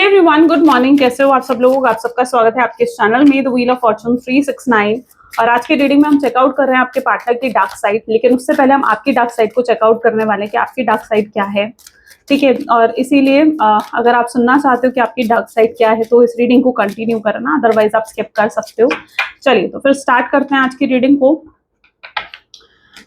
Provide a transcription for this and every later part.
Hey everyone, good morning. कैसे हो आप सब लोग? आप सबका स्वागत है आपके इस चैनल में द व्हील ऑफ फॉर्चून 369। और आज के रीडिंग में हम चेकआउट कर रहे हैं आपके पार्टनर की डार्क साइड, लेकिन उससे पहले हम आपकी डार्क साइड को चेकआउट करने वाले हैं कि आपकी डार्क साइड क्या है। ठीक है, और इसीलिए अगर आप सुनना चाहते हो कि आपकी डार्क साइड क्या है तो इस रीडिंग को कंटिन्यू करना, अदरवाइज आप स्किप कर सकते हो। चलिए तो फिर स्टार्ट करते हैं आज की रीडिंग को।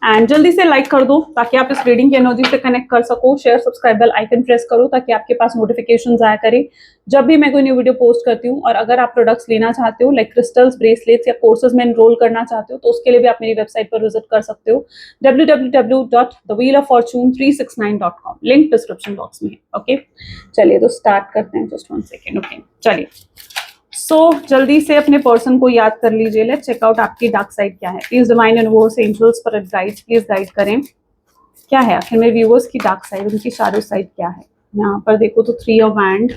एंड जल्दी से लाइक कर दो ताकि आप इस रीडिंग की एनर्जी से कनेक्ट कर सको। Share, subscribe bell icon press करो ताकि आपके पास नोटिफिकेशन आया करे जब भी मैं कोई न्यू वीडियो पोस्ट करती हूँ। और अगर आप प्रोडक्ट्स लेना चाहते हो लाइक क्रिस्टल्स, ब्रेसलेट्स या कोर्सेज में एनरोल करना चाहते हो तो उसके लिए भी आप मेरी वेबसाइट पर विजिट कर सकते हो www.thewheeloffortune369.com। लिंक डिस्क्रिप्शन बॉक्स में है। ओके, चलिए तो स्टार्ट करते हैं। Just 1 second. ओके, चलिए जल्दी से अपने पर्सन को याद कर लीजिए। लेट्स चेक आउट आपकी डार्क साइड क्या है। Please divine universe, angels, spirit guides, please guide करें क्या है आखिर मेरे व्यूअर्स की डार्क साइड, उनकी शैडो साइड क्या है। यहाँ पर देखो तो 3 of wand,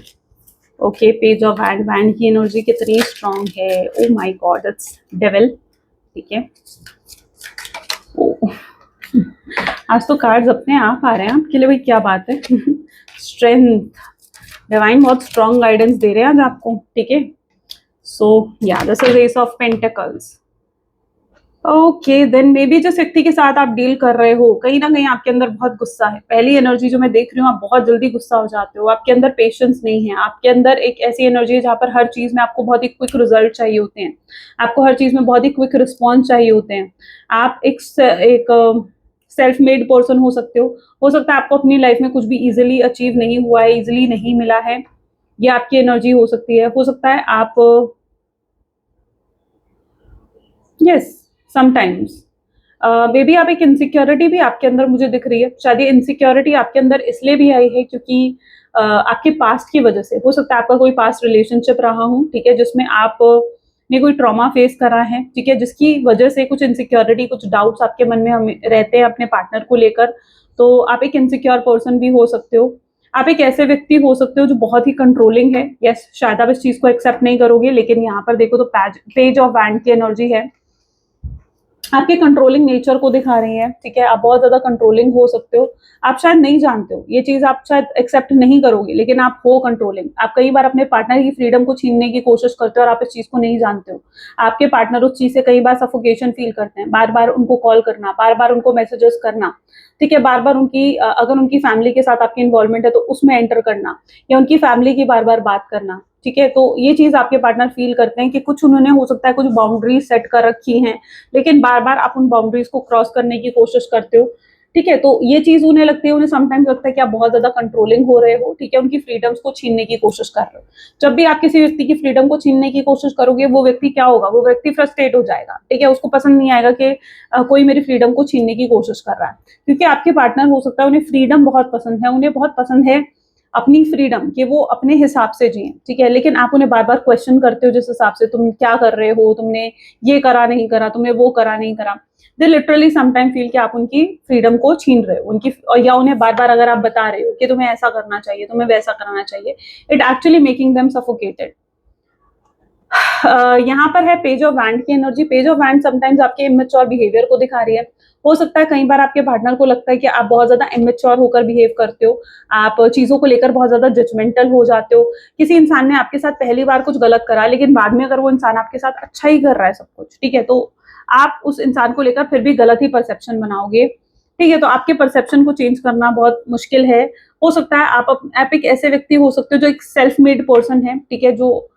okay, page of wand. Wand की एनर्जी कितनी स्ट्रांग है। Oh my god, it's devil. ठीक है, आज तो कार्ड्स अपने आप आ रहे हैं आपके लिए भाई, क्या बात है। स्ट्रेंथ, डिवाइन बहुत स्ट्रांग गाइडेंस दे रहे हैं आज आपको। ठीक है, so yeah this is ace of pentacles. Okay, then maybe जिस व्यक्ति के साथ आप डील कर रहे हो कहीं ना कहीं आपके अंदर बहुत गुस्सा है। पहली एनर्जी जो मैं देख रही हूँ, आप बहुत जल्दी गुस्सा हो जाते हो। आपके अंदर पेशेंस नहीं है। आपके अंदर एक ऐसी एनर्जी है जहाँ पर हर चीज में आपको बहुत ही क्विक रिजल्ट चाहिए होते हैं। आपको हर चीज में बहुत ही क्विक रिस्पॉन्स चाहिए होते हैं। आप एक सेल्फ मेड पर्सन हो सकते हो सकता है आपको अपनी लाइफ में कुछ भी इजिली अचीव नहीं हुआ है, इजिली नहीं मिला है। ये आपकी एनर्जी हो सकती है। हो सकता है आप यस समटाइम्स मे बी आप एक इनसिक्योरिटी भी आपके अंदर मुझे दिख रही है। शायद ये इनसिक्योरिटी आपके अंदर इसलिए भी आई है क्योंकि आपके पास्ट की वजह से। हो सकता है आपका कोई पास्ट रिलेशनशिप रहा हो, ठीक है, जिसमें आप ने कोई ट्रॉमा फेस करा है, ठीक है, जिसकी वजह से कुछ इनसिक्योरिटी, कुछ डाउट्स आपके मन में रहते हैं अपने पार्टनर को लेकर। तो आप एक इनसिक्योर पर्सन भी हो सकते हो। आप एक ऐसे व्यक्ति हो सकते हो जो बहुत ही कंट्रोलिंग है। यस, शायद आप इस चीज को एक्सेप्ट नहीं करोगे, लेकिन यहाँ पर देखो तो पेज ऑफ वैंड की एनर्जी है, आपके कंट्रोलिंग नेचर को दिखा रही है। ठीक है, आप बहुत ज्यादा कंट्रोलिंग हो सकते हो। आप शायद नहीं जानते हो, ये चीज आप शायद एक्सेप्ट नहीं करोगे, लेकिन आप हो कंट्रोलिंग। आप कई बार अपने पार्टनर की फ्रीडम को छीनने की कोशिश करते हो और आप इस चीज को नहीं जानते हो। आपके पार्टनर उस चीज से कई बार सफोकेशन फील करते हैं। बार बार उनको कॉल करना, बार बार उनको मैसेजेस करना, ठीक है, बार बार उनकी अगर उनकी फैमिली के साथ आपकी इन्वॉल्वमेंट है तो उसमें एंटर करना, या उनकी फैमिली की बार बार बात करना। ठीक है, तो ये चीज आपके पार्टनर फील करते हैं कि कुछ उन्होंने हो सकता है कुछ बाउंड्रीज सेट कर रखी हैं, लेकिन बार बार आप उन बाउंड्रीज को क्रॉस करने की कोशिश करते हो। ठीक है, तो ये चीज उन्हें लगती है, उन्हें समटाइम्स लगता है कि आप बहुत ज्यादा कंट्रोलिंग हो रहे हो। ठीक है, उनकी फ्रीडम्स को छीनने की कोशिश कर रहे हो। जब भी आप किसी व्यक्ति की फ्रीडम को छीनने की कोशिश करोगे, वो व्यक्ति क्या होगा, वो व्यक्ति फ्रस्ट्रेट हो जाएगा। ठीक है, उसको पसंद नहीं आएगा कि कोई मेरी फ्रीडम को छीनने की कोशिश कर रहा है, क्योंकि आपके पार्टनर हो सकता है उन्हें फ्रीडम बहुत पसंद है। उन्हें बहुत पसंद है अपनी फ्रीडम, कि वो अपने हिसाब से जिए। ठीक है, लेकिन आप उन्हें बार बार क्वेश्चन करते हो जिस हिसाब से तुम क्या कर रहे हो, तुमने ये करा नहीं करा, तुमने वो करा नहीं करा। दे लिटरली समटाइम फील कि आप उनकी फ्रीडम को छीन रहे हो उनकी, या उन्हें बार बार अगर आप बता रहे हो कि तुम्हें ऐसा करना चाहिए, तुम्हें वैसा करना चाहिए, it actually making them suffocated. यहाँ पर है पेज ऑफ वैंड की energy. Page of wand sometimes आपके इमेच्योर बिहेवियर को दिखा रही है। हो सकता है कई बार आपके पार्टनर को लगता है कि आप बहुत ज्यादा इमेच्योर होकर बिहेव करते हो, आप चीजों को लेकर बहुत ज्यादा जजमेंटल हो जाते हो। किसी इंसान ने आपके साथ पहली बार कुछ गलत करा, लेकिन बाद में अगर वो इंसान आपके साथ अच्छा ही कर रहा है सब कुछ, ठीक है, तो आप उस इंसान को लेकर फिर भी गलत ही परसेप्शन बनाओगे। ठीक है, तो आपके परसेप्शन को चेंज करना बहुत मुश्किल है। हो सकता है आप एक ऐसे व्यक्ति हो सकते हो जो एक सेल्फ मेड पर्सन है। ठीक है, जो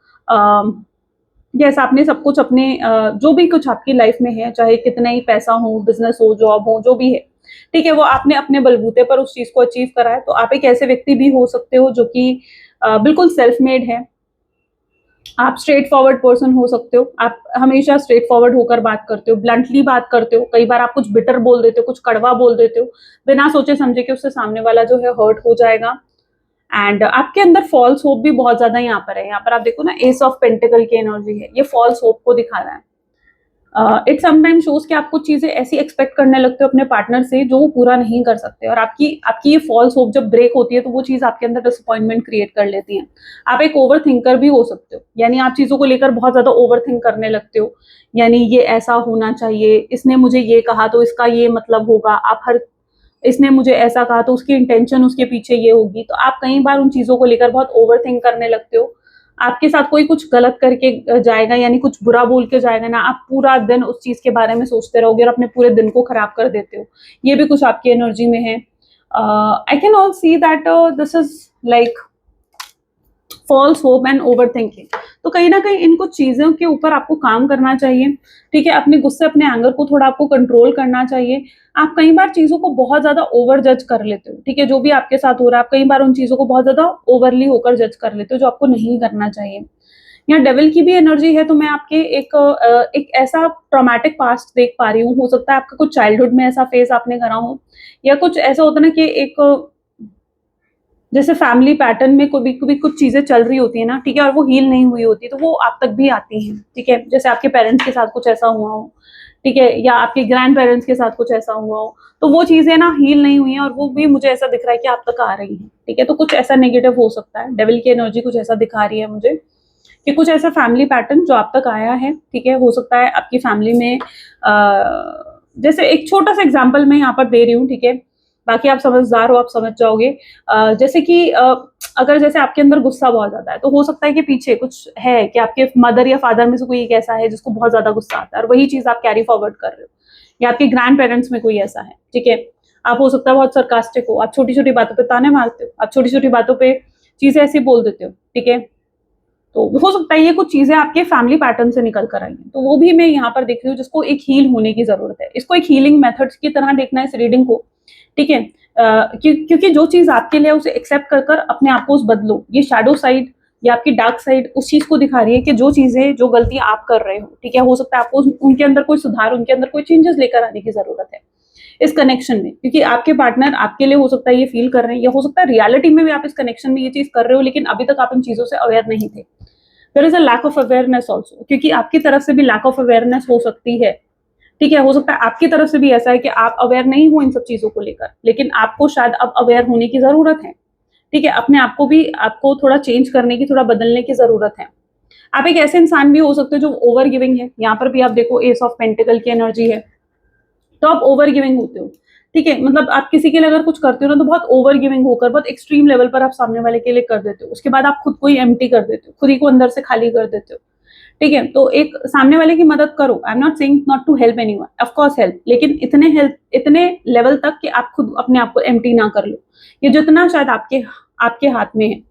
यस, आपने सब कुछ अपने जो भी कुछ आपकी लाइफ में है, चाहे कितना ही पैसा हो, बिजनेस हो, जॉब हो, जो भी है, ठीक है, वो आपने अपने बलबूते पर उस चीज को अचीव करा है। तो आप एक ऐसे व्यक्ति भी हो सकते हो जो कि बिल्कुल सेल्फ मेड है। आप स्ट्रेट फॉरवर्ड पर्सन हो सकते हो। आप हमेशा स्ट्रेट फॉरवर्ड होकर बात करते हो, ब्लंटली बात करते हो। कई बार आप कुछ बिटर बोल देते हो, कुछ कड़वा बोल देते हो, बिना सोचे समझे कि उससे सामने वाला जो है हर्ट हो जाएगा। एंड आपके अंदर फॉल्स होप भी बहुत ज्यादा यहाँ पर है। यहाँ पर आप देखो ना, एस ऑफ पेंटिकल की एनर्जी है, ये फॉल्स होप को दिखा रहा है। इट समटाइम शोज कि आप कुछ चीजें ऐसी एक्सपेक्ट करने लगते हो अपने पार्टनर से जो वो पूरा नहीं कर सकते, और आपकी आपकी ये फॉल्स होप जब ब्रेक होती है तो वो चीज आपके अंदर डिसअपॉइंटमेंट क्रिएट कर लेती है। आप एक ओवर थिंकर भी हो सकते हो, यानी आप चीजों को लेकर बहुत ज्यादा ओवर थिंक करने लगते हो। यानी ये ऐसा होना चाहिए, इसने मुझे ये कहा तो इसका ये मतलब होगा। आप हर इसने मुझे ऐसा कहा तो उसकी इंटेंशन उसके पीछे ये होगी। तो आप कई बार उन चीज़ों को लेकर बहुत ओवरथिंक करने लगते हो। आपके साथ कोई कुछ गलत करके जाएगा, यानी कुछ बुरा बोल के जाएगा ना, आप पूरा दिन उस चीज़ के बारे में सोचते रहोगे और अपने पूरे दिन को खराब कर देते हो। ये भी कुछ आपकी एनर्जी में है। I can all see that this is like false hope and overthinking. तो कहीं ना कहीं इन कुछ चीज़ों के ऊपर आपको काम करना चाहिए, ठीक है? अपने गुस्से, अपने एंगर को थोड़ा आपको कंट्रोल करना चाहिए। आप कई बार चीज़ों को बहुत ज़्यादा ओवर जज कर लेते हो, ठीक है? जो भी आपके साथ हो रहा है, आप कई बार उन चीज़ों को बहुत ज़्यादा ओवरली होकर जज कर लेते हो, जो आपको नहीं करना चाहिए। यहाँ डेविल की भी एनर्जी है, तो मैं आपके एक ऐसा ट्रॉमेटिक पास्ट देख पा रही हूँ। हो सकता है आपका कुछ चाइल्डहुड में ऐसा फेस आपने करा हो, या कुछ ऐसा होता है ना कि एक जैसे फैमिली पैटर्न में कभी-कभी कुछ चीज़ें चल रही होती है ना, ठीक है? और वो हील नहीं हुई होती, तो वो आप तक भी आती हैं, ठीक है? जैसे आपके पेरेंट्स के साथ कुछ ऐसा हुआ हो, ठीक है? या आपके ग्रैंड पेरेंट्स के साथ कुछ ऐसा हुआ हो, तो वो चीज़ें ना हील नहीं हुई हैं और वो भी मुझे ऐसा दिख रहा है कि आप तक आ रही हैं, ठीक है? तो कुछ ऐसा नेगेटिव हो सकता है। डेविल की एनर्जी कुछ ऐसा दिखा रही है मुझे कि कुछ ऐसा फैमिली पैटर्न जो आप तक आया है, ठीक है? हो सकता है आपकी फैमिली में जैसे एक छोटा-सा एग्ज़ाम्पल मैं यहाँ पर दे रही हूँ, ठीक है? बाकी आप समझदार हो, आप समझ जाओगे। जैसे कि अगर जैसे आपके अंदर गुस्सा बहुत ज़्यादा है, तो हो सकता है कि पीछे कुछ है कि आपके मदर या फादर में से कोई एक ऐसा है जिसको बहुत ज़्यादा गुस्सा आता है और वही चीज़ आप कैरी फॉरवर्ड कर रहे हो, या आपके ग्रैंड पेरेंट्स में कोई ऐसा है, ठीक है? आप हो सकता है बहुत सार्कास्टिक हो, आप छोटी-छोटी बातों पे ताने मारते हो, आप छोटी-छोटी बातों पे चीज़ें ऐसी बोल देते हो, ठीक है? तो हो सकता है ये कुछ चीज़ें आपके फैमिली पैटर्न से निकल कर आई हैं। तो वो भी मैं यहाँ पर देख रही हूँ जिसको एक हील होने की ज़रूरत है। इसको एक हीलिंग मेथड्स की तरह देखना है इस रीडिंग को, ठीक है? क्योंकि जो चीज़ आपके लिए है उसे एक्सेप्ट कर कर अपने आप को उस बदलो। ये शैडो साइड या आपकी डार्क साइड उस चीज़ को दिखा रही है कि जो चीज़ें, जो गलतियाँ आप कर रहे हो, ठीक है? हो सकता है आपको उनके अंदर कोई सुधार, उनके अंदर कोई चेंजेस लेकर आने की ज़रूरत है। इस कनेक्शन में, क्योंकि आपके पार्टनर आपके लिए हो सकता है ये फील कर रहे हैं, या हो सकता है रियलिटी में भी आप इस कनेक्शन में ये चीज़ कर रहे हो, लेकिन अभी तक आप इन चीज़ों से अवेयर नहीं थे। There is a lack of awareness also, क्योंकि आपकी तरफ से भी लैक ऑफ अवेयरनेस हो सकती है, ठीक है? हो सकता है आपकी तरफ से भी ऐसा है कि आप अवेयर नहीं हो इन सब चीज़ों को लेकर, लेकिन आपको शायद अब अवेयर होने की ज़रूरत है, ठीक है? अपने आप को भी आपको थोड़ा चेंज करने की, थोड़ा बदलने की ज़रूरत है। आप एक ऐसे इंसान भी हो सकते हो जो ओवर गिविंग है। यहाँ पर भी आप देखो एस ऑफ पेंटिकल की एनर्जी है, तो आप ओवर गिविंग होते हो, ठीक है? मतलब आप किसी के लिए अगर कुछ करते हो ना, तो बहुत ओवर गिविंग होकर बहुत एक्सट्रीम लेवल पर आप सामने वाले के लिए कर देते हो। उसके बाद आप खुद को ही एम्प्टी कर देते हो, खुद ही को अंदर से खाली कर देते हो, ठीक है? तो एक सामने वाले की मदद करो। I am not saying not to help anyone, of course help, लेकिन इतने लेवल तक कि आप खुद अपने आप को एम्प्टी ना कर लो। ये जितना शायद आपके आपके हाथ में है।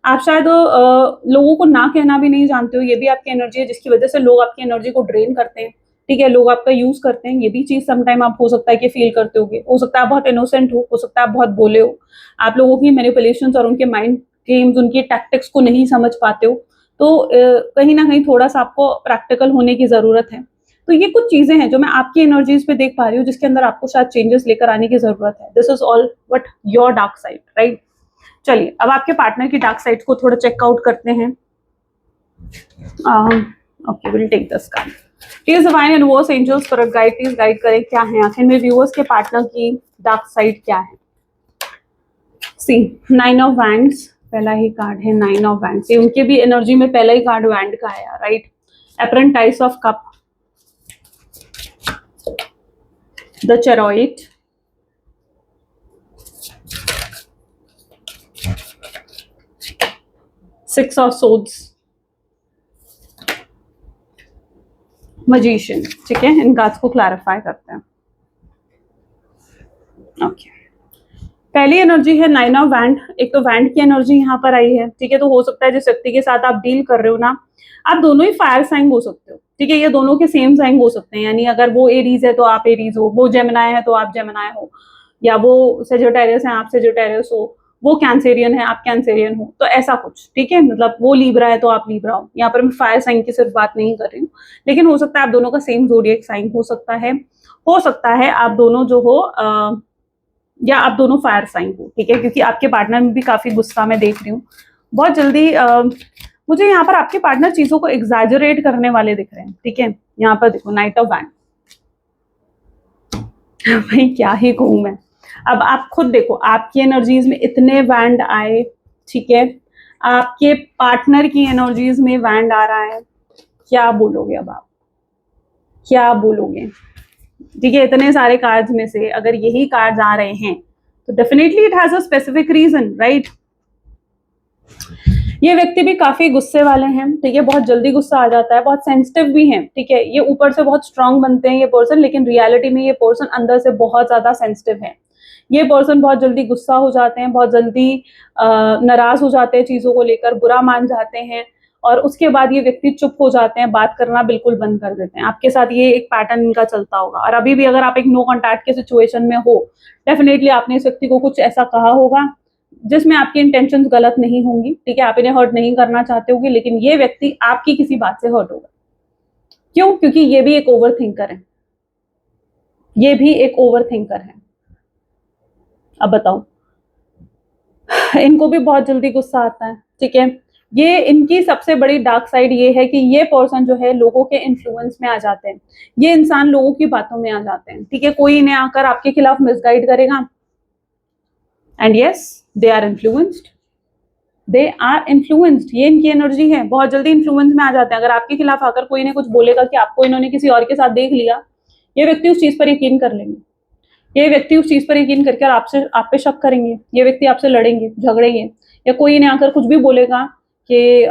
आप शायद लोगों को ना कहना भी नहीं जानते हो, ये भी आपकी एनर्जी है जिसकी वजह से लोग आपकी एनर्जी को ड्रेन करते हैं, ठीक है? लोग आपका यूज़ करते हैं, ये भी चीज़ सम टाइम आप हो सकता है कि फ़ील करते होगे। हो सकता है आप बहुत इनोसेंट हो सकता है आप बहुत भोले हो, आप लोगों की मैनिपुलेशंस और उनके माइंड गेम्स, उनकी टैक्टिक्स को नहीं समझ पाते हो। तो कहीं न कहीं थोड़ा-सा आपको प्रैक्टिकल होने की ज़रूरत है। तो ये कुछ चीज़ें हैं जो मैं आपकी एनर्जीज़ पे देख पा रही हूँ, जिसके अंदर आपको शायद चेंजेस लेकर आने की ज़रूरत है। This is all what your dark side, right? चलिए, अब आपके पार्टनर की डार्क साइड को थोड़ा चेक आउट करते हैं। Okay, will take this card. Please divine universe angels spirit guide, please guide करें क्या है आखिर में व्यूअर्स के पार्टनर की डार्क साइड क्या है। सी 9 ऑफ वैंड्स पहला ही कार्ड है, 9 ऑफ वैंड्स। ये उनके भी एनर्जी में पहला ही कार्ड वैंड का आया, right? Apprentice of cup, the chariot, 6 of swords, magician, ठीक है? इन कार्ड्स को क्लैरिफाई करते हैं। ओके, पहली एनर्जी है 9 ऑफ वैंड। एक तो वैंड की एनर्जी यहाँ पर आई है, ठीक है? तो हो सकता है जिस व्यक्ति के साथ आप डील कर रहे हो ना, आप दोनों ही फायर साइन हो सकते हो, ठीक है? ये दोनों के सेम साइन हो सकते हैं, यानी अगर वो एरीज है तो आप एरीज हो, वो जेमिनाई है तो आप जेमिनाई हो, या वो सेजिटेरियस है आप सेजिटेरियस हो, वो कैंसेरियन है आप कैंसेरियन हो, तो ऐसा कुछ, ठीक है? मतलब वो लीब्रा है तो आप लीब्रा हो। यहाँ पर मैं फायर साइन की सिर्फ बात नहीं कर रही हूँ, लेकिन हो सकता है आप दोनों का सेम ज़ोडिएक साइन हो सकता है। हो सकता है आप दोनों जो हो या आप दोनों फायर साइन हो, ठीक है? क्योंकि आपके पार्टनर में भी काफी गुस्सा मैं देख रही हूँ बहुत जल्दी। मुझे यहाँ पर आपके पार्टनर चीजों को एग्जैजरेट करने वाले दिख रहे हैं, ठीक है? यहाँ पर देखो नाइट ऑफ वैंड। भाई क्या ही कहूँ मैं। अब आप खुद देखो, आपकी एनर्जीज में इतने वैंड आए, ठीक है? आपके पार्टनर की एनर्जीज में वैंड आ रहा है, क्या बोलोगे अब आप? क्या बोलोगे? ठीक है, इतने सारे कार्ड्स में से अगर यही कार्ड्स आ रहे हैं तो definitely it has a specific reason, right. ये व्यक्ति भी काफी गुस्से वाले हैं, ठीक है, बहुत जल्दी गुस्सा आ जाता है, बहुत सेंसिटिव भी हैं, ठीक है। ये ऊपर से बहुत स्ट्रांग बनते हैं ये पर्सन, लेकिन रियलिटी में ये पर्सन अंदर से बहुत ज्यादा सेंसिटिव है। ये पर्सन बहुत जल्दी गुस्सा हो जाते हैं, बहुत जल्दी नाराज हो जाते हैं, चीजों को लेकर बुरा मान जाते हैं, और उसके बाद ये व्यक्ति चुप हो जाते हैं, बात करना बिल्कुल बंद कर देते हैं। आपके साथ ये एक पैटर्न इनका चलता होगा, और अभी भी अगर आप एक नो कॉन्टैक्ट के सिचुएशन में हो, डेफिनेटली आपने इस व्यक्ति को कुछ ऐसा कहा होगा जिसमें आपकी इंटेंशंस गलत नहीं होंगी, ठीक है, आप इन्हें हर्ट नहीं करना चाहते होंगे, लेकिन ये व्यक्ति आपकी किसी बात से हर्ट होगा। क्यों? क्योंकि ये भी एक ओवर थिंकर है, ये भी एक ओवर थिंकर है। अब बताओ, इनको भी बहुत जल्दी गुस्सा आता है, ठीक है। ये इनकी सबसे बड़ी डार्क साइड ये है कि ये पर्सन जो है लोगों के इन्फ्लुएंस में आ जाते हैं, ये इंसान लोगों की बातों में आ जाते हैं, ठीक है। कोई इन्हें आकर आपके खिलाफ मिसगाइड करेगा, and yes they are influenced, they are influenced, ये इनकी एनर्जी है, बहुत जल्दी इन्फ्लुएंस में आ जाते हैं। अगर आपके खिलाफ आकर कोई इन्हें कुछ बोलेगा कि आपको इन्होंने किसी और के साथ देख लिया, ये व्यक्ति उस चीज पर यकीन कर लेंगे, ये व्यक्ति उस चीज पर यकीन करके आपसे आप पे शक करेंगे, ये व्यक्ति आपसे लड़ेंगे, झगड़ेंगे, या कोई इन्हें आकर कुछ भी बोलेगा कि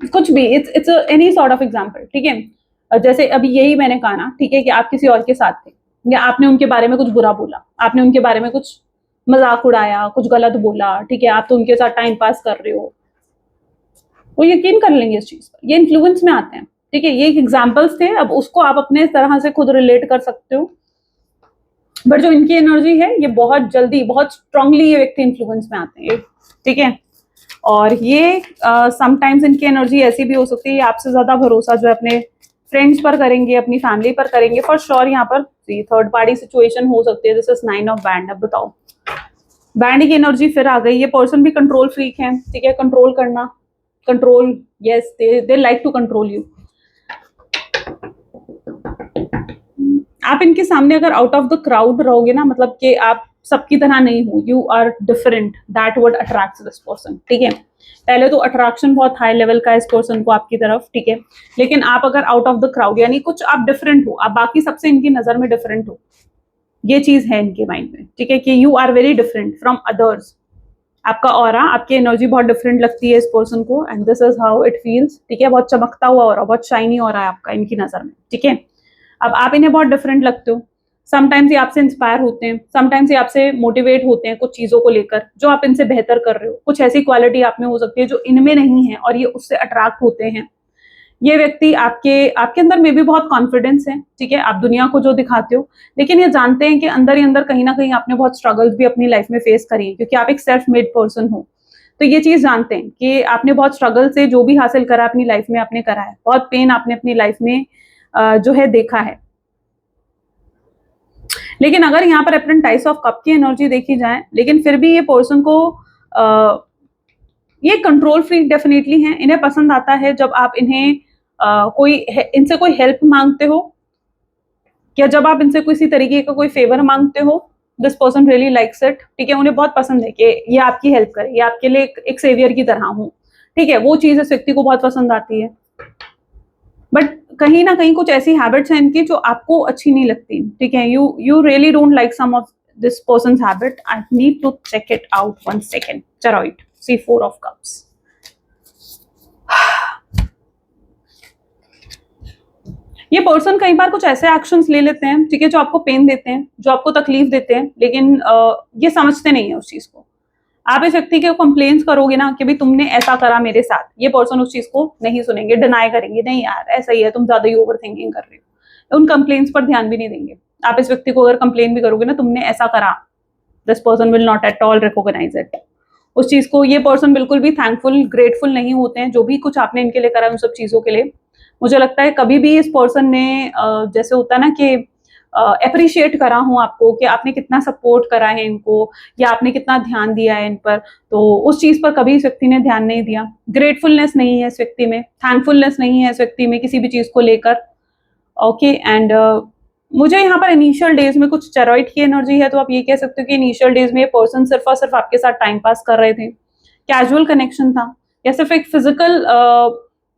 कुछ भी, it's any sort of example, ठीक है। जैसे अभी यही मैंने कहा ना, ठीक है, कि आप किसी और के साथ थे, या आपने उनके बारे में कुछ बुरा बोला, आपने उनके बारे में कुछ मजाक उड़ाया, कुछ गलत बोला, ठीक है, आप तो उनके साथ टाइम पास कर रहे हो, वो यकीन कर लेंगे इस चीज पर, ये इन्फ्लुएंस में आते हैं, ठीक है। ये एग्जाम्पल्स थे, अब उसको आप अपने तरह से खुद रिलेट कर सकते हो, बट जो इनकी एनर्जी है ये बहुत जल्दी, बहुत स्ट्रांगली ये व्यक्ति इन्फ्लुएंस में आते हैं, ठीक है। और ये समटाइम्स इनकी एनर्जी ऐसी भी हो सकती है, आपसे ज्यादा भरोसा जो है अपने फ्रेंड्स पर करेंगे, अपनी फैमिली पर करेंगे, फॉर श्योर। यहाँ पर थर्ड पार्टी सिचुएशन हो सकती है, जैसे 9 ऑफ बैंड। अब बताओ, बैंड की एनर्जी फिर आ गई, ये पर्सन भी कंट्रोल फ्रीक है, ठीक है, कंट्रोल करना, control, yes, they like to control you. आप इनके सामने अगर आउट ऑफ द क्राउड रहोगे ना, मतलब कि आप सबकी तरह नहीं हो, you are different, that word attracts this person, ठीक है। पहले तो अट्रैक्शन बहुत हाई लेवल का है इस पर्सन को आपकी तरफ, ठीक है, लेकिन आप अगर आउट ऑफ द क्राउड, यानी कुछ आप डिफरेंट हो, आप बाकी सबसे इनकी नजर में डिफरेंट हो, ये चीज है इनके माइंड में, ठीक है, कि you are very different from others. आपका ऑरा, आपकी एनर्जी बहुत डिफरेंट लगती है इस पर्सन को, and this is how it feels, ठीक है। बहुत चमकता हुआ ऑरा, बहुत शाइनी ऑरा है आपका इनकी नजर में, ठीक है। अब आप इन्हें बहुत डिफरेंट लगते हो, समटाइम्स ये आपसे इंस्पायर होते हैं, समटाइम्स ये आपसे मोटिवेट होते हैं कुछ चीजों को लेकर जो आप इनसे बेहतर कर रहे हो, कुछ ऐसी क्वालिटी आप में हो सकती है जो इनमें नहीं है, और ये उससे अट्रैक्ट होते हैं। ये व्यक्ति आपके आपके अंदर में भी बहुत कॉन्फिडेंस है, ठीक है, आप दुनिया को जो दिखाते हो, लेकिन ये जानते हैं कि अंदर ही अंदर कहीं ना कहीं आपने बहुत स्ट्रगल्स भी अपनी लाइफ में फेस करी है, क्योंकि आप एक सेल्फ मेड पर्सन हो। तो ये चीज जानते हैं कि आपने बहुत स्ट्रगल से जो भी हासिल करा अपनी लाइफ में, आपने करा है, बहुत पेन आपने अपनी लाइफ में जो है देखा है। लेकिन अगर यहाँ पर अपने टाइप्स ऑफ कप की एनर्जी देखी जाए, लेकिन फिर भी ये पर्सन को ये कंट्रोल फ्रीक डेफिनेटली हैं, इन्हें पसंद आता है जब आप इन्हें इनसे कोई हेल्प मांगते हो, या जब आप इनसे किसी तरीके का कोई फेवर मांगते हो, this person really likes it, ठीक है। उन्हें बहुत पसंद है कि ये आपकी हेल्प करे, ये आपके लिए एक सेवियर की तरह हो, ठीक है, वो चीज इस व्यक्ति को बहुत पसंद आती है। बट कहीं ना कहीं कुछ ऐसी हैबिट्स हैं इनकी जो आपको अच्छी नहीं लगती, ठीक है। You really don't like some of this persons habit. I need to check it out 1 second. Chariot, see 4 of cups. ये पर्सन कई बार कुछ ऐसे एक्शंस ले लेते हैं, ठीक है, जो आपको पेन देते हैं, जो आपको तकलीफ देते हैं, लेकिन ये समझते नहीं है उस चीज को। आप इस व्यक्ति के कंप्लेंट्स करोगे ना कि भाई तुमने ऐसा करा मेरे साथ, ये पर्सन उस चीज को नहीं सुनेंगे, डिनाई करेंगे, नहीं यार ऐसा ही है, तुम ज्यादा ही ओवर थिंकिंग कर रहे हो, उन कंप्लेंट्स पर ध्यान भी नहीं देंगे। आप इस व्यक्ति को अगर कंप्लेन भी करोगे ना, तुमने ऐसा करा, this person will not at all recognise it, उस चीज को। ये पर्सन बिल्कुल भी थैंकफुल, ग्रेटफुल नहीं होते हैं जो भी कुछ आपने इनके लिए करा है उन सब चीजों के लिए। मुझे लगता है कभी भी इस पर्सन ने जैसे होता है ना कि अप्रिशिएट करा हूं आपको, कि आपने कितना सपोर्ट करा है इनको, या आपने कितना ध्यान दिया है इन पर, तो उस चीज पर कभी इस व्यक्ति ने ध्यान नहीं दिया। ग्रेटफुलनेस नहीं है इस व्यक्ति में, थैंकफुलनेस नहीं है इस व्यक्ति में किसी भी चीज को लेकर, ओके। एंड मुझे यहाँ पर इनिशियल डेज में कुछ स्टेरॉइड की एनर्जी है, तो आप ये कह सकते हो कि इनिशियल डेज में ये पर्सन सिर्फ और सिर्फ आपके साथ टाइम पास कर रहे थे, कैजुअल कनेक्शन था, या सिर्फ एक फिजिकल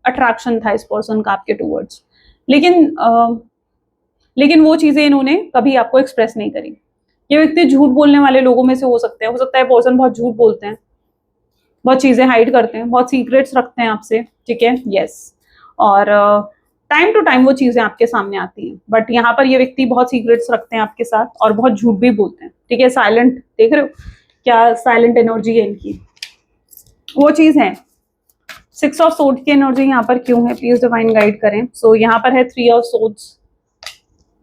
अट्रैक्शन था इस पर्सन का आपके टूवर्ड्स। लेकिन लेकिन वो चीजें इन्होंने कभी आपको एक्सप्रेस नहीं करी। ये व्यक्ति झूठ बोलने वाले लोगों में से हो सकते हैं, हो सकता है पर्सन बहुत झूठ बोलते हैं, बहुत चीजें हाइड करते हैं, बहुत सीक्रेट्स रखते हैं आपसे, ठीक है, यस। और टाइम टू टाइम वो चीजें आपके सामने आती हैं, बट यहाँ पर ये व्यक्ति बहुत सीक्रेट्स रखते हैं आपके साथ और बहुत झूठ भी बोलते हैं, ठीक है। साइलेंट, देख रहे हो क्या साइलेंट एनर्जी है इनकी, वो चीज है। 6 ऑफ सोर्ड की एनर्जी यहाँ पर क्यों है, प्लीज डिवाइन गाइड करें। सो यहाँ पर है 3 ऑफ सोर्ड्स।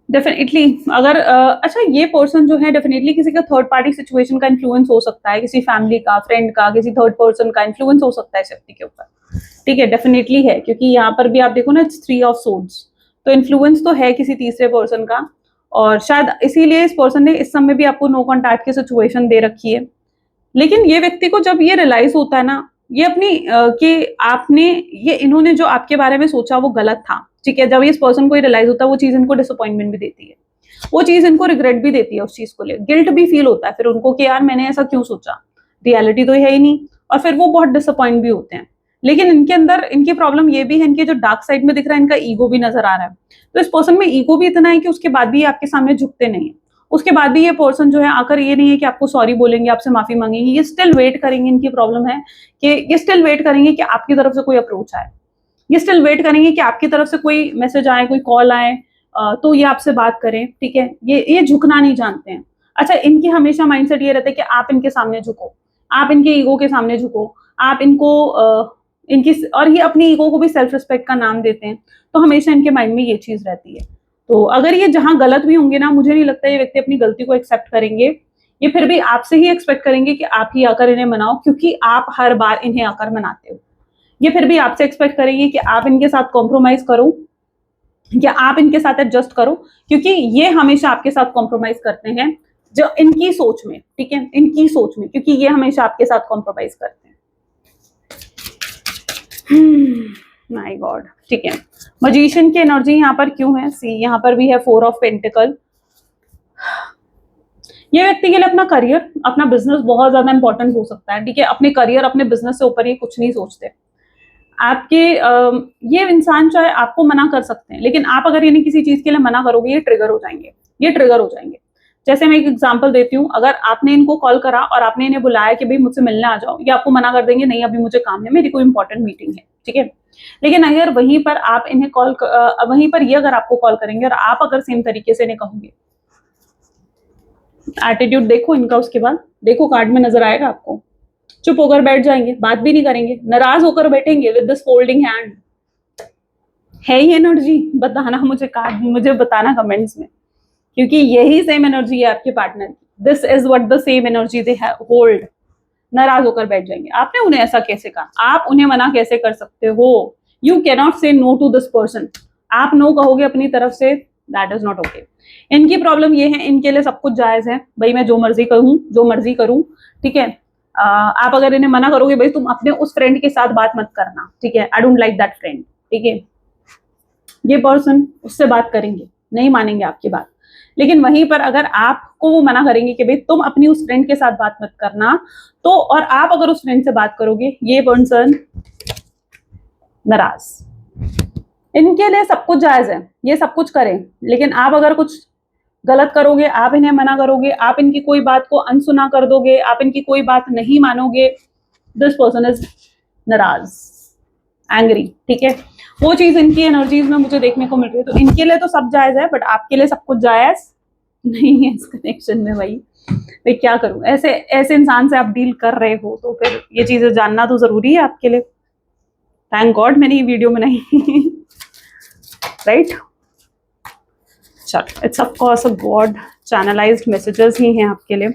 डेफिनेटली अगर अच्छा, ये पर्सन जो है डेफिनेटली किसी का थर्ड पार्टी सिचुएशन का इन्फ्लुएंस हो सकता है, किसी फैमिली का, फ्रेंड का, किसी थर्ड पर्सन का इन्फ्लुएंस हो सकता है इस व्यक्ति के ऊपर, ठीक है, डेफिनेटली है। क्योंकि यहाँ पर भी आप देखो ना, 3 ऑफ सोर्ड्स, तो इन्फ्लुएंस तो है किसी तीसरे पर्सन का, और शायद इसीलिए इस पर्सन ने इस समय भी आपको नो कॉन्टैक्ट की सिचुएशन दे रखी है। लेकिन ये व्यक्ति को जब ये रियलाइज होता है ना, ये अपनी कि आपने ये इन्होंने जो आपके बारे में सोचा वो गलत था, ठीक है। जब इस पर्सन को रियलाइज होता है, वो चीज इनको डिसअपॉइंटमेंट भी देती है, वो चीज इनको रिग्रेट भी देती है, उस चीज को लेकर गिल्ट भी फील होता है फिर उनको कि यार मैंने ऐसा क्यों सोचा, रियलिटी तो है ही नहीं, और फिर वो बहुत डिसअपॉइंट भी होते हैं। लेकिन इनके अंदर इनकी प्रॉब्लम ये भी है, इनके जो डार्क साइड में दिख रहा है, इनका ईगो भी नजर आ रहा है। तो इस पर्सन में ईगो भी इतना है कि उसके बाद भी आपके सामने झुकते नहीं है, उसके बाद भी ये पर्सन जो है आकर ये नहीं है कि आपको सॉरी बोलेंगे, आपसे माफी मांगेंगे, ये स्टिल वेट करेंगे। इनकी प्रॉब्लम है कि ये स्टिल वेट करेंगे कि आपकी तरफ से कोई अप्रोच आए, ये स्टिल वेट करेंगे कि आपकी तरफ से कोई मैसेज आए, कोई कॉल आए, तो ये आपसे बात करें, ठीक है। ये झुकना नहीं जानते हैं। अच्छा, इनकी हमेशा माइंडसेट ये रहता है कि आप इनके सामने झुको, आप इनके ईगो के सामने झुको, आप इनको इनकी, और ये अपनी ईगो को भी सेल्फ रिस्पेक्ट का नाम देते हैं, तो हमेशा इनके माइंड में ये चीज रहती है। तो अगर ये जहां गलत भी होंगे ना, मुझे नहीं लगता ये व्यक्ति अपनी गलती को एक्सेप्ट करेंगे, ये फिर भी आपसे ही एक्सपेक्ट करेंगे कि आप ही आकर इन्हें मनाओ, क्योंकि आप हर बार इन्हें आकर मनाते हो। ये फिर भी आपसे एक्सपेक्ट करेंगे कि आप इनके साथ कॉम्प्रोमाइज करो, या आप इनके साथ एडजस्ट करो, क्योंकि ये हमेशा आपके साथ कॉम्प्रोमाइज करते हैं, जो इनकी सोच में, ठीक है, इनकी सोच में, क्योंकि ये हमेशा आपके साथ कॉम्प्रोमाइज करते हैं। माय गॉड, ठीक है। मजिशियन की एनर्जी यहाँ पर क्यों है, सी यहाँ पर भी है 4 ऑफ पेंटिकल। ये व्यक्ति के लिए अपना करियर, अपना बिजनेस बहुत ज्यादा इंपॉर्टेंट हो सकता है, ठीक है। अपने करियर, अपने बिजनेस से ऊपर ये कुछ नहीं सोचते। आपके ये इंसान चाहे आपको मना कर सकते हैं, लेकिन आप अगर इन्हें किसी चीज के लिए मना करोगे, ये ट्रिगर हो जाएंगे, ये ट्रिगर हो जाएंगे। जैसे मैं एक एग्जांपल देती हूँ, अगर आपने इनको कॉल करा और आपने इन्हें बुलाया कि भाई मुझसे मिलने आ जाओ, ये आपको मना कर देंगे, नहीं अभी मुझे काम है, मेरी कोई इंपॉर्टेंट मीटिंग है, ठीक है। लेकिन अगर वहीं पर आप इन्हें वहीं पर ये अगर आपको कॉल करेंगे और आप अगर सेम तरीके से इन्हें कहोगे, एटीट्यूड देखो इनका, उसके बाद देखो कार्ड में नजर आएगा आपको, चुप होकर बैठ जाएंगे, बात भी नहीं करेंगे, नाराज होकर बैठेंगे विद दिस फोल्डिंग हैंड। है ही एनर्जी, बताना मुझे कार्ड, मुझे बताना कमेंट्स में, क्योंकि यही सेम एनर्जी है आपके पार्टनर की। This is what the same energy they hold. नाराज होकर बैठ जाएंगे। आपने उन्हें ऐसा कैसे कहा, आप उन्हें मना कैसे कर सकते हो? You cannot say no to this person. आप नो कहोगे अपनी तरफ से, दैट इज नॉट ओके। इनकी प्रॉब्लम ये है, इनके लिए सब कुछ जायज है, भाई मैं जो मर्जी कहूँ, जो मर्जी करूँ, ठीक है। आप अगर इन्हें मना करोगे, भाई तुम अपने उस फ्रेंड के साथ बात मत करना, ठीक है, I don't like that friend, ठीक है, ये पर्सन उससे बात करेंगे, नहीं मानेंगे आपकी बात। लेकिन वहीं पर अगर आपको वो मना करेंगे कि भाई तुम अपनी उस फ्रेंड के साथ बात मत करना, तो और आप अगर उस फ्रेंड से बात करोगे, ये पर्सन नाराज। इनके लिए सब कुछ जायज है, ये सब कुछ करें, लेकिन आप अगर कुछ गलत करोगे, आप इन्हें मना करोगे, आप इनकी कोई बात को अनसुना कर दोगे, आप इनकी कोई बात नहीं मानोगे, दिस पर्सन इज नाराज, एंग्री, ठीक है। वो चीज इनकी एनर्जीज में मुझे देखने को मिल रही है। तो इनके लिए तो सब जायज है, बट आपके लिए सब कुछ जायज नहीं है इस कनेक्शन में। भाई क्या करूं, ऐसे ऐसे इंसान से आप डील कर रहे हो, तो फिर ये चीजें जानना तो जरूरी है आपके लिए। थैंक गॉड मैंने ये वीडियो बनाई, राइट। चलो, it's of course a god channelised messages ही हैं आपके लिए।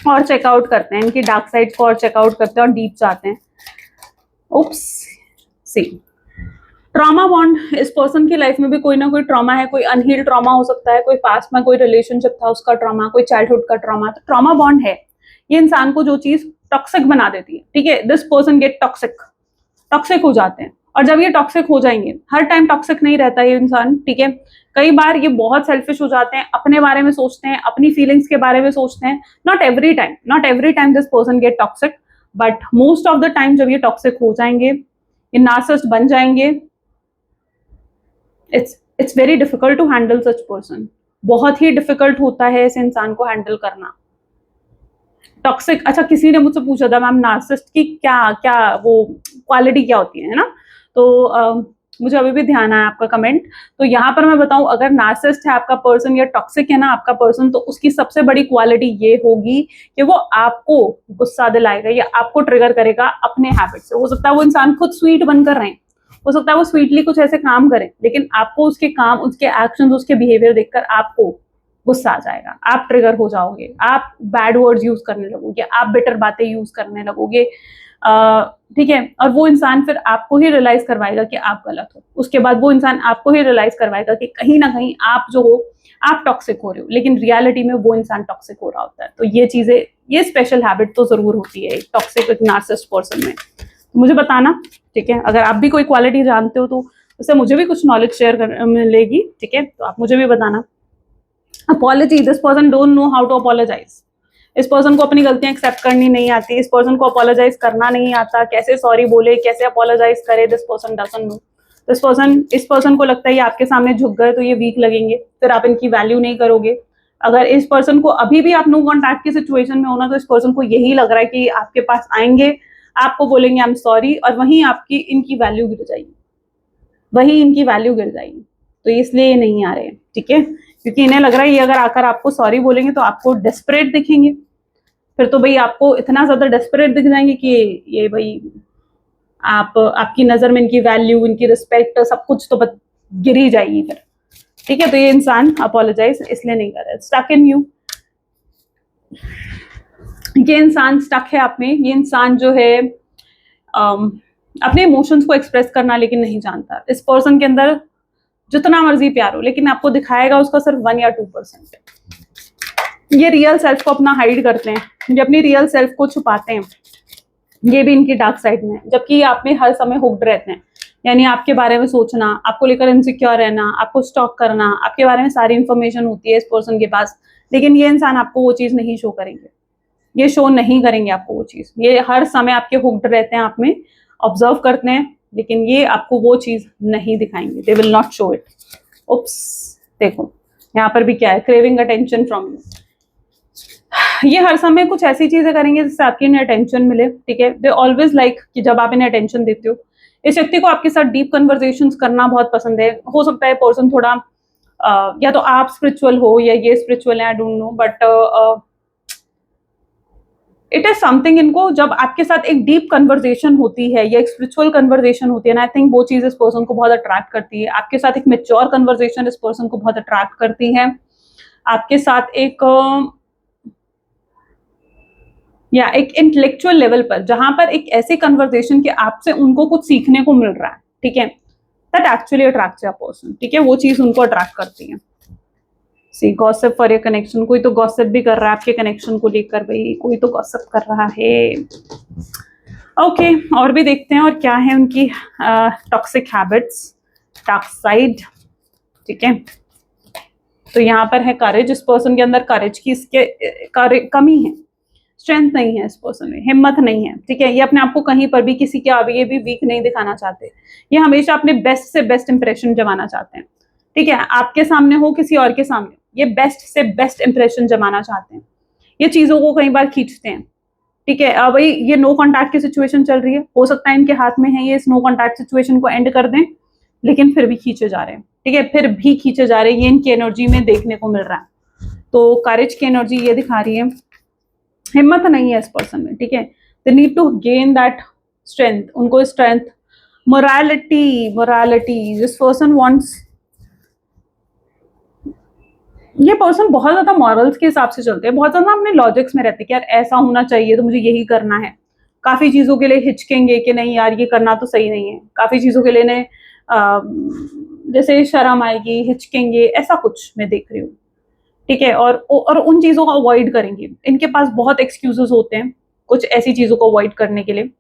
और चेकआउट करते हैं इनकी डार्क साइड को, और चेकआउट करते हैं और डीप जाते हैं। उप्स, सी ट्रॉमा बॉन्ड, इस पर्सन की लाइफ में भी कोई ना कोई ट्रॉमा है, कोई अनहील्ड ट्रॉमा हो सकता है, कोई पास्ट में कोई रिलेशनशिप था उसका ट्रॉमा, कोई चाइल्डहुड का ट्रॉमा। तो ट्रॉमा बॉन्ड है, ये इंसान को जो चीज टॉक्सिक बना देती है, ठीक है। This person get toxic, toxic हो जाते हैं। और जब ये टॉक्सिक हो जाएंगे, हर टाइम टॉक्सिक नहीं रहता ये इंसान, ठीक है। कई बार ये बहुत सेल्फिश हो जाते हैं, अपने बारे में सोचते हैं, अपनी फीलिंग्स के बारे में सोचते हैं। Not every time this person get toxic, but most of the time जब ये टॉक्सिक हो जाएंगे, ये नार्सिसिस्ट बन जाएंगे, it's very difficult to handle such person. बहुत ही डिफिकल्ट होता है इस इंसान को हैंडल करना। टॉक्सिक, अच्छा किसी ने मुझसे पूछा था मैम नार्सिसिस्ट की क्या क्या वो क्वालिटी क्या होती है ना, तो मुझे अभी भी ध्यान आया आपका कमेंट। तो यहाँ पर मैं बताऊं, अगर नार्सिसिस्ट है आपका पर्सन या टॉक्सिक है ना आपका पर्सन, तो उसकी सबसे बड़ी क्वालिटी ये होगी कि वो आपको गुस्सा दिलाएगा या आपको ट्रिगर करेगा अपने हैबिट से। हो सकता है वो इंसान खुद स्वीट बनकर रहे, हो सकता है वो स्वीटली कुछ ऐसे काम करें, लेकिन आपको उसके काम, उसके एक्शन, उसके बिहेवियर देखकर आपको गुस्सा आ जाएगा, आप ट्रिगर हो जाओगे, आप बैड वर्ड्स यूज करने लगोगे, आप बेटर बातें यूज करने लगोगे। ठीक है, और वो इंसान फिर आपको ही रियलाइज करवाएगा कि आप गलत हो। उसके बाद वो इंसान आपको ही रियलाइज करवाएगा कि कहीं ना कहीं आप जो हो आप टॉक्सिक हो रहे हो, लेकिन रियलिटी में वो इंसान टॉक्सिक हो रहा होता है। तो ये चीजें, ये स्पेशल हैबिट तो जरूर होती है एक टॉक्सिक, एक नार्सिसिस्ट पर्सन में। तो मुझे बताना, ठीक है, अगर आप भी कोई क्वालिटी जानते हो तो उससे मुझे भी कुछ नॉलेज शेयर मिलेगी, ठीक है, तो आप मुझे भी बताना। Apology, this person don't know how to apologise. इस पर्सन को अपनी गलतियां एक्सेप्ट करनी नहीं आती, इस पर्सन को अपोलोजाइज करना नहीं आता, कैसे सॉरी बोले, कैसे अपोलोजाइज करे, दिस पर्सन डजंट नो। इस पर्सन को लगता है ये आपके सामने झुक गए तो ये वीक लगेंगे, फिर आप इनकी वैल्यू नहीं करोगे। अगर इस पर्सन को अभी भी आप नो कॉन्टैक्ट की सिचुएशन में होना, तो इस पर्सन को यही लग रहा है कि आपके पास आएंगे, आपको बोलेंगे आई एम सॉरी, और वहीं आपकी इनकी वैल्यू गिर जाएगी, वही इनकी वैल्यू गिर जाएगी। तो इसलिए ये नहीं आ रहे हैं, ठीक है, क्योंकि इन्हें लग रहा है ये अगर आकर आपको सॉरी बोलेंगे तो आपको डेस्परेट दिखेंगे, फिर तो भाई आपको इतना ज्यादा डेस्परेट दिख जाएंगे कि ये भाई आपकी नजर में इनकी वैल्यू, इनकी रिस्पेक्ट, सब कुछ तो गिर ही जाएगी फिर, ठीक है। तो ये इंसान अपोलोजाइज इसलिए नहीं कर रहा है, स्टक इन यू। ये इंसान स्टक है आप में, ये इंसान जो है अपने इमोशंस को एक्सप्रेस करना लेकिन नहीं जानता। इस पर्सन के अंदर जितना मर्जी प्यार हो, लेकिन आपको दिखाएगा उसका सिर्फ 1 या 2%। ये रियल सेल्फ को अपना हाइड करते हैं, ये अपनी रियल सेल्फ को छुपाते हैं, ये भी इनकी डार्क साइड में है। जबकि ये आप में हर समय हुक्ड रहते हैं, यानी आपके बारे में सोचना, आपको लेकर इनसिक्योर रहना, आपको स्टॉक करना, आपके बारे में सारी इंफॉर्मेशन होती है इस पर्सन के पास, लेकिन ये इंसान आपको वो चीज नहीं शो करेंगे, ये शो नहीं करेंगे आपको वो चीज। ये हर समय आपके हुक्ड रहते हैं, आप में ऑब्जर्व करते हैं, लेकिन ये आपको वो चीज नहीं दिखाएंगे, they will not show it. Oops, देखो यहाँ पर भी क्या है, क्रेविंग अटेंशन फ्रॉम यू। ये हर समय कुछ ऐसी चीजें करेंगे जिससे आपकी इन्हें अटेंशन मिले, ठीक है। दे ऑलवेज लाइक कि जब आप इन्हें अटेंशन देते हो, इस व्यक्ति को आपके साथ डीप कन्वर्सेशंस करना बहुत पसंद है। हो सकता है पर्सन थोड़ा या तो आप स्पिरिचुअल हो या ये स्पिरिचुअल है, I don't know, but it is something, इनको जब आपके साथ एक डीप कन्वर्सेशन होती है या एक स्पिरिचुअल कन्वर्सेशन होती है ना, आई थिंक वो चीज इस पर्सन को बहुत अट्रैक्ट करती है। आपके साथ एक मेच्योर कन्वर्सेशन इस पर्सन को बहुत अट्रैक्ट करती है। आपके साथ एक या एक इंटेलेक्चुअल लेवल पर, जहां पर एक ऐसी कन्वर्सेशन कि आपसे उनको कुछ सीखने को मिल रहा है, ठीक है, that actually attracts a person, ठीक है, वो चीज उनको अट्रैक्ट करती है। सी गॉसिप फॉर योर कनेक्शन, कोई तो गॉसिप भी कर रहा है आपके कनेक्शन को लेकर, भाई कोई तो गॉसिप कर रहा है। ओके, और भी देखते हैं और क्या है उनकी टॉक्सिक हैबिट्स, डार्क साइड, ठीक है। तो यहाँ पर है करेज, इस पर्सन के अंदर करेज की इसके कमी है, स्ट्रेंथ नहीं है इस पर्सन में, हिम्मत नहीं है, ठीक है। ये अपने आप को कहीं पर भी किसी के आगे भी वीक नहीं दिखाना चाहते, ये हमेशा अपने बेस्ट से बेस्ट इंप्रेशन जमाना चाहते हैं, ठीक है। आपके सामने हो किसी और के सामने, ये बेस्ट से बेस्ट इंप्रेशन जमाना चाहते हैं, ये चीजों को कई बार खींचते हैं, ठीक है। अब भाई ये नो कॉन्टैक्ट की सिचुएशन चल रही है, हो सकता है इनके हाथ में है ये इस नो कॉन्टैक्ट सिचुएशन को एंड कर दें, लेकिन फिर भी खींचे जा रहे हैं, ठीक है, फिर भी खींचे जा रहे हैं, ये इनकी एनर्जी में देखने को मिल रहा है। तो करेज की एनर्जी ये दिखा रही है, हिम्मत नहीं है इस पर्सन में, ठीक है। They need to gain that strength, उनको strength, morality this person wants. ये पर्सन बहुत ज्यादा मॉरल्स के हिसाब से चलते हैं, बहुत ज्यादा अपने लॉजिक्स में रहते हैं कि यार ऐसा होना चाहिए तो मुझे यही करना है। काफी चीजों के लिए हिचकेंगे कि नहीं यार ये करना तो सही नहीं है, काफी चीजों के लिए ने जैसे शर्म आएगी, हिचकेंगे, ऐसा कुछ मैं देख रही हूँ, ठीक है। और उन चीजों को अवॉइड करेंगे, इनके पास बहुत एक्सक्यूजेस होते हैं कुछ ऐसी चीजों को अवॉइड करने के लिए।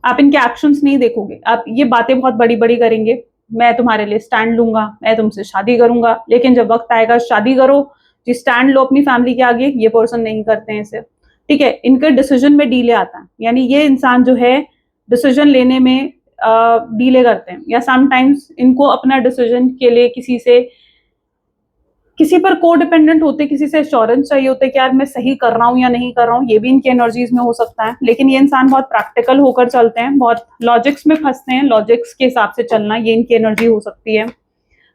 आप इनके एक्शंस नहीं देखोगे, आप ये बातें बहुत बड़ी बड़ी करेंगे, मैं तुम्हारे लिए स्टैंड लूंगा, मैं तुमसे शादी करूंगा, लेकिन जब वक्त आएगा शादी करो जी, स्टैंड लो अपनी फैमिली के आगे, ये पर्सन नहीं करते हैं इसे, ठीक है। इनके डिसीजन में डीले आता है, यानी ये इंसान जो है डिसीजन लेने में डीले करते हैं, या समटाइम्स इनको अपना डिसीजन के लिए किसी पर को डिपेंडेंट होते, किसी से एश्योरेंस चाहिए होते कि यार मैं सही कर रहा हूँ या नहीं कर रहा हूँ, ये भी इनकी एनर्जीज में हो सकता है। लेकिन ये इंसान बहुत प्रैक्टिकल होकर चलते हैं, बहुत लॉजिक्स में फंसते हैं, लॉजिक्स के हिसाब से चलना, ये इनकी एनर्जी हो सकती है।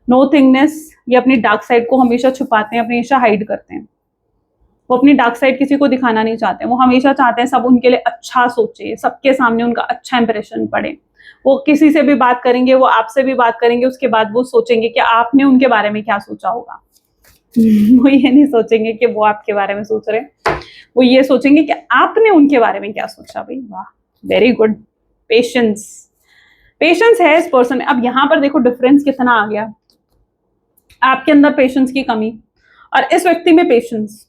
नो थिंगनेस, ये अपनी डार्क साइड को हमेशा छुपाते हैं, हमेशा हाइड करते हैं। वो अपनी डार्क साइड किसी को दिखाना नहीं चाहते, वो हमेशा चाहते हैं सब उनके लिए अच्छा सोचे, सबके सामने उनका अच्छा इंप्रेशन पड़े। वो किसी से भी बात करेंगे, वो आपसे भी बात करेंगे, उसके बाद वो सोचेंगे कि आपने उनके बारे में क्या सोचा होगा। वो ये नहीं सोचेंगे कि वो आपके बारे में सोच रहे हैं, वो ये सोचेंगे कि आपने उनके बारे में क्या सोचा। भाई वाह, वेरी गुड। पेशेंस, पेशेंस है इस पर्सन में। अब यहाँ पर देखो डिफरेंस कितना आ गया, आपके अंदर पेशेंस की कमी और इस व्यक्ति में पेशेंस।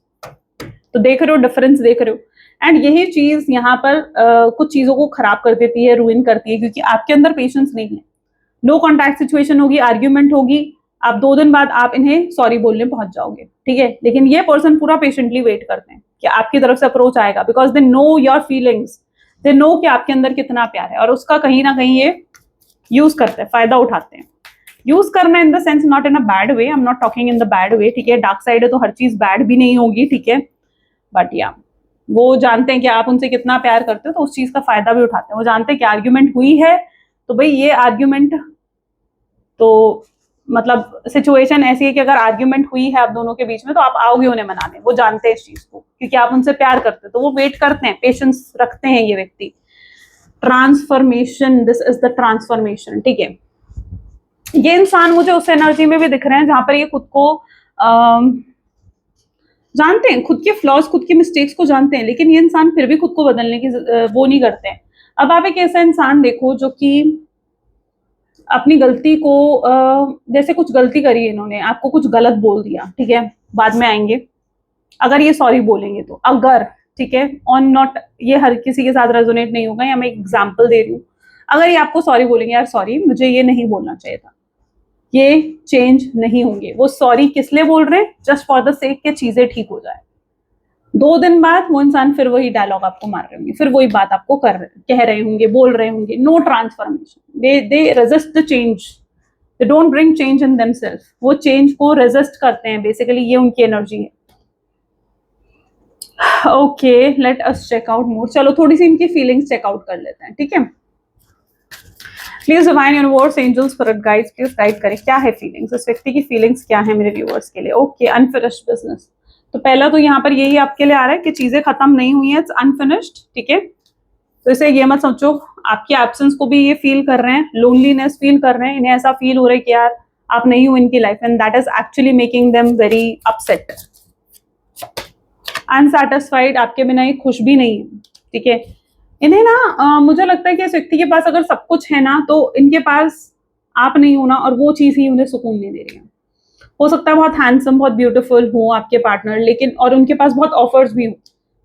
तो देख रहे हो डिफरेंस, देख रहे हो। एंड यही चीज यहाँ पर कुछ चीजों को खराब कर देती है, रूइन करती है, क्योंकि आपके अंदर पेशेंस नहीं है। नो कॉन्टैक्ट सिचुएशन होगी, आर्ग्यूमेंट होगी, आप 2 दिन बाद आप इन्हें सॉरी बोलने पहुंच जाओगे, ठीक है। लेकिन ये पर्सन पूरा पेशेंटली वेट करते हैं कि आपकी तरफ से अप्रोच आएगा, because they know your feelings, they know कि आपके अंदर कितना प्यार है, और उसका कहीं ना कहीं ये यूज करते हैं, फायदा उठाते हैं। यूज करना in the sense not in a bad way, I am not talking in the bad way, ठीक है। डार्क साइड है तो हर चीज बैड भी नहीं होगी, ठीक है। बट या वो जानते हैं कि आप उनसे कितना प्यार करते हो, तो उस चीज का फायदा भी उठाते हैं। वो जानते हैं कि आर्ग्यूमेंट हुई है, तो भाई ये आर्ग्यूमेंट, तो मतलब सिचुएशन ऐसी है कि अगर आर्ग्यूमेंट हुई है आप दोनों के बीच में, तो आप आओगे उन्हें मनाने। वो जानते हैं इस चीज को, क्योंकि आप उनसे प्यार करते हैं, तो वो वेट करते हैं, पेशेंस रखते हैं ये व्यक्ति। Transformation, this is the transformation, ठीक है। ये इंसान मुझे उस एनर्जी में भी दिख रहे हैं जहां पर ये खुद को जानते हैं, खुद के फ्लॉज, खुद की मिस्टेक्स को जानते हैं, लेकिन ये इंसान फिर भी खुद को बदलने की वो नहीं करते हैं। अब आप एक ऐसा इंसान देखो जो कि अपनी गलती को जैसे कुछ गलती करी इन्होंने, आपको कुछ गलत बोल दिया, ठीक है, बाद में आएंगे, अगर ये सॉरी बोलेंगे तो, अगर, ठीक है, ऑन नॉट, ये हर किसी के साथ रेजोनेट नहीं होगा, या मैं एक एग्जांपल दे रही हूँ। अगर ये आपको सॉरी बोलेंगे, यार सॉरी मुझे ये नहीं बोलना चाहिए था, ये चेंज नहीं होंगे। वो सॉरी किस लिए बोल रहे हैं? जस्ट फॉर द सेक के चीजें ठीक हो जाए। 2 दिन बाद वो इंसान फिर वही डायलॉग आपको मार रहे होंगे, फिर वही बात आपको कह रहे होंगे, बोल रहे होंगे। No transformation, they resist the change, they don't bring change in themselves. वो चेंज को रेजिस्ट करते हैं, बेसिकली ये उनकी एनर्जी है। Okay, let us check out more. चलो थोड़ी सी इनकी फीलिंग्स चेकआउट कर लेते हैं, ठीक है। Please divine universe, angels, spirit guides, please guide करें क्या है फीलिंग्स, इस व्यक्ति की फीलिंग्स क्या है मेरे व्यूअर्स के लिए। Okay, unfinished business. तो पहला तो यहाँ पर यही आपके लिए आ रहा है कि चीजें खत्म नहीं हुई है, इट्स अनफिनिश्ड, ठीक है। तो इसे ये मत सोचो, आपकी एब्सेंस को भी ये फील कर रहे हैं, लोनलीनेस फील कर रहे हैं, इन्हें ऐसा फील हो रहा है कि यार आप नहीं हो इनकी life, and that is actually making them very upset, unsatisfied. आपके बिना ये खुश भी नहीं है, ठीक है। इन्हें ना मुझे लगता है कि इस व्यक्ति के पास अगर सब कुछ है ना, तो इनके पास आप नहीं हो ना, और वो चीज ही उन्हें सुकून नहीं दे रही है। हो सकता है बहुत हैंडसम, बहुत ब्यूटीफुल हो आपके पार्टनर, लेकिन और उनके पास बहुत ऑफर्स भी हो,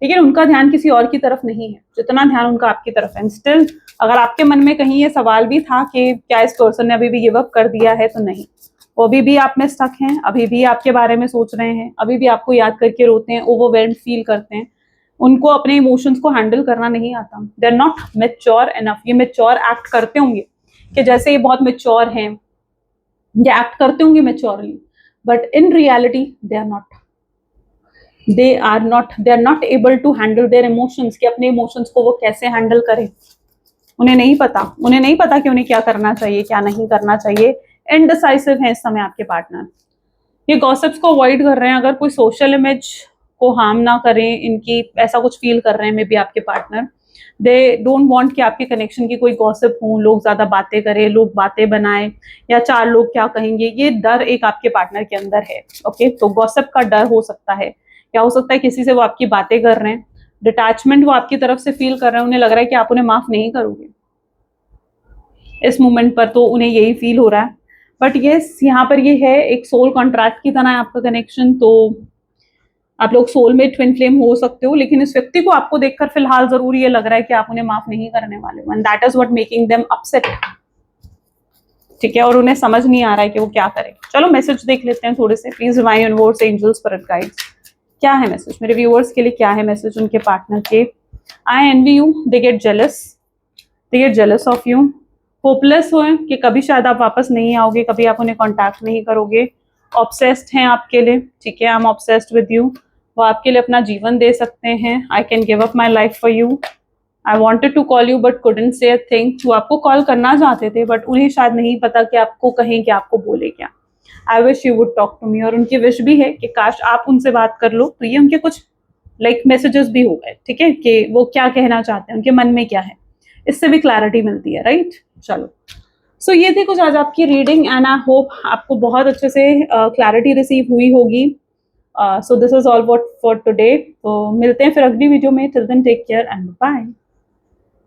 लेकिन उनका ध्यान किसी और की तरफ नहीं है जितना ध्यान उनका आपकी तरफ है। स्टिल अगर आपके मन में कहीं ये सवाल भी था कि क्या इस पर्सन ने अभी भी गिव अप कर दिया है, तो नहीं, वो अभी भी आप में स्टक हैं, अभी भी आपके बारे में सोच रहे हैं, अभी भी आपको याद करके रोते हैं, ओवरवेल्म्ड फील करते हैं। उनको अपने इमोशंस को हैंडल करना नहीं आता, they are not mature enough. ये मेच्योर एक्ट करते होंगे कि जैसे ये बहुत मेच्योर हैं, ये एक्ट करते होंगे maturely, but in reality they are not able to handle their emotions, कि अपने इमोशंस को वो कैसे हैंडल करें। उन्हें नहीं पता कि उन्हें क्या करना चाहिए, क्या नहीं करना चाहिए। इनडिसाइसिव है इस समय आपके पार्टनर। ये गॉसिप्स को अवॉइड कर रहे हैं, अगर कोई सोशल इमेज को हार्म ना करें इनकी, ऐसा कुछ फील कर रहे हैं मे बी आपके पार्टनर। दे डोंट वांट कि आपके कनेक्शन की कोई गॉसिप हो, लोग ज्यादा बातें करें, लोग बातें बनाएं, या 4 लोग क्या कहेंगे, ये डर एक आपके पार्टनर के अंदर है। ओके, तो गॉसिप का डर हो सकता है, क्या हो सकता है किसी से वो आपकी बातें कर रहे हैं, डिटैचमेंट वो आपकी तरफ से फील कर रहे हैं, उन्हें लग रहा है कि आप उन्हें माफ नहीं करोगे इस मोमेंट पर, तो उन्हें यही फील हो रहा है। बट यस, यहाँ पर ये है एक सोल कॉन्ट्रैक्ट की तरह है आपका कनेक्शन, तो आप लोग सोलमेट ट्विन फ्लेम हो सकते हो, लेकिन इस व्यक्ति को आपको देखकर फिलहाल जरूर ये लग रहा है कि आप उन्हें माफ नहीं करने वाले हो, and that is what making them upset, ठीक है। और उन्हें समझ नहीं आ रहा है कि वो क्या करें। चलो मैसेज देख लेते हैं थोड़े से। Please divine universe, angels, spirit guides, क्या है मैसेज मेरे व्यूअर्स के लिए, क्या है मैसेज उनके पार्टनर के। I envy you, they get jealous of you. Hopeless हो कि कभी शायद आप वापस नहीं आओगे, कभी आप उन्हें कांटेक्ट नहीं करोगे, ऑब्सेस्ड हैं आपके लिए, ठीक है, I am obsessed with you, वो आपके लिए अपना जीवन दे सकते हैं, I can give up my life for you, I wanted to call you but couldn't say a thing, वो आपको कॉल करना चाहते थे बट उन्हें शायद नहीं पता कि आपको कहें कि आपको बोले क्या, I wish you would talk to me, और उनकी विश भी है कि काश आप उनसे बात कर लो, तो ये उनके कुछ लाइक मैसेजेस भी हो गए, ठीक है, कि वो क्या कहना चाहते हैं, उनके मन में क्या है, इससे भी क्लैरिटी मिलती है, राइट। चलो, सो ये थी कुछ आज आपकी रीडिंग एंड आई होप आपको बहुत अच्छे से क्लैरिटी रिसीव हुई होगी। So this is all what for today, तो मिलते हैं फिर अगली वीडियो में, till then take care and bye.